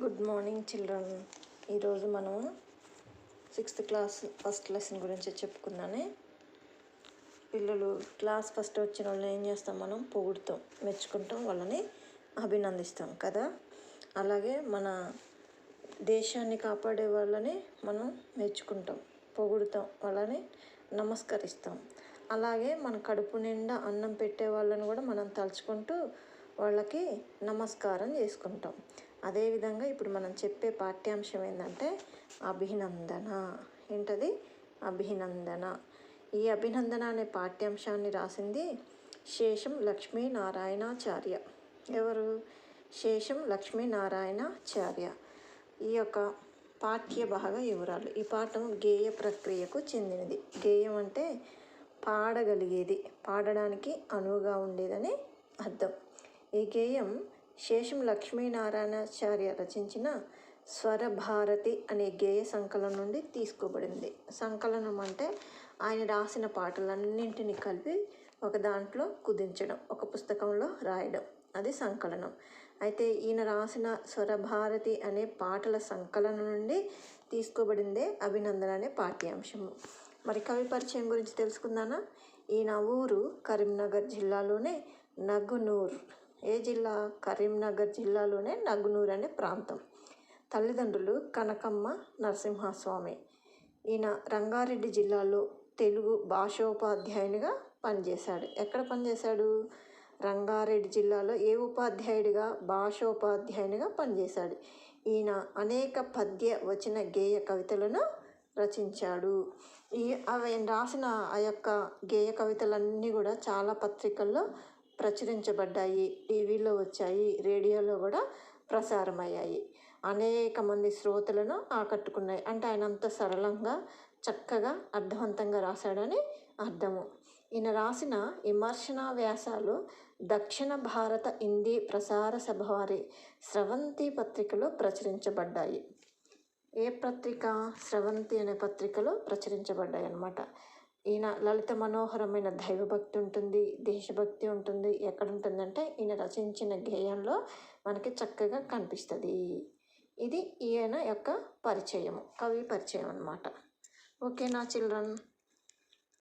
Good morning children. ఈరోజు మనం 6th class first lesson గురించి చెప్పుకుందానే. పిల్లలు క్లాస్ ఫస్ట్ వచ్చిన వాళ్ళని ఏం చేస్తాం, మనం పొగుడుతాం, మెచ్చుకుంటాం, వాళ్ళని అభినందిస్తాం కదా. అలాగే మన దేశాన్ని కాపాడే వాళ్ళని మనం మెచ్చుకుంటాం, పొగుడుతాం, వాళ్ళని నమస్కరిస్తాం. అలాగే మన కడుపు నిండా అన్నం పెట్టే వాళ్ళని కూడా మనం తలుచుకుంటూ వాళ్ళకి నమస్కారం చేసుకుంటాం. అదేవిధంగా ఇప్పుడు మనం చెప్పే పాఠ్యాంశం ఏంటంటే అభినందన. ఏంటది? అభినందన. ఈ అభినందన అనే పాఠ్యాంశాన్ని రాసింది శేషం లక్ష్మీనారాయణాచార్య. ఎవరు? శేషం లక్ష్మీనారాయణాచార్య. ఈ యొక్క పాఠ్య భాగ వివరాలు. ఈ పాఠం గేయ ప్రక్రియకు చెందినది. గేయం అంటే పాడగలిగేది, పాడడానికి అనువుగా ఉండేదని అర్థం. ఈ గేయం శేషం లక్ష్మీనారాయణాచార్య రచించిన స్వరభారతి అనే గేయ సంకలనం నుండి తీసుకోబడింది. సంకలనం అంటే ఆయన రాసిన పాటలన్నింటినీ కలిపి ఒక దాంట్లో కుదించడం, ఒక పుస్తకంలో రాయడం, అది సంకలనం. అయితే ఈయన రాసిన స్వరభారతి అనే పాటల సంకలనం నుండి తీసుకోబడిందే అభినందన అనే పాఠ్యాంశము. మరి కవి పరిచయం గురించి తెలుసుకుందానా? ఈయన ఊరు కరీంనగర్ జిల్లాలోనే నగునూర్. ఏ జిల్లా? కరీంనగర్ జిల్లాలోనే నగునూర్ అనే ప్రాంతం. తల్లిదండ్రులు కనకమ్మ నరసింహస్వామి. ఈయన రంగారెడ్డి జిల్లాలో తెలుగు భాషోపాధ్యాయునిగా పనిచేశాడు. ఎక్కడ పనిచేశాడు? రంగారెడ్డి జిల్లాలో ఏ ఉపాధ్యాయుడిగా? భాషోపాధ్యాయునిగా పనిచేశాడు. ఈయన అనేక పద్య వచన గేయ కవితలను రచించాడు. ఆయన రాసిన ఆ యొక్క గేయ కవితలన్నీ కూడా చాలా పత్రికల్లో ప్రచురించబడ్డాయి, టీవీలో వచ్చాయి, రేడియోలో కూడా ప్రసారమయ్యాయి. అనేక మంది శ్రోతలను ఆకట్టుకున్నాయి. అంటే ఆయన అంత సరళంగా, చక్కగా, అర్థవంతంగా రాశాడని అర్థము. ఈయన రాసిన విమర్శనా వ్యాసాలు దక్షిణ భారత హిందీ ప్రసార సభ వారి స్రవంతి పత్రికలో ప్రచురించబడ్డాయి. ఏ పత్రిక? స్రవంతి అనే పత్రికలో ప్రచురించబడ్డాయి అన్నమాట. ఈయన లలిత మనోహరమైన దైవభక్తి ఉంటుంది, దేశభక్తి ఉంటుంది. ఎక్కడ ఉంటుందంటే ఈయన రచించిన గేయంలో మనకి చక్కగా కనిపిస్తుంది. ఇది ఈయన యొక్క పరిచయం, కవి పరిచయం అన్నమాట. ఓకేనా చిల్డ్రన్?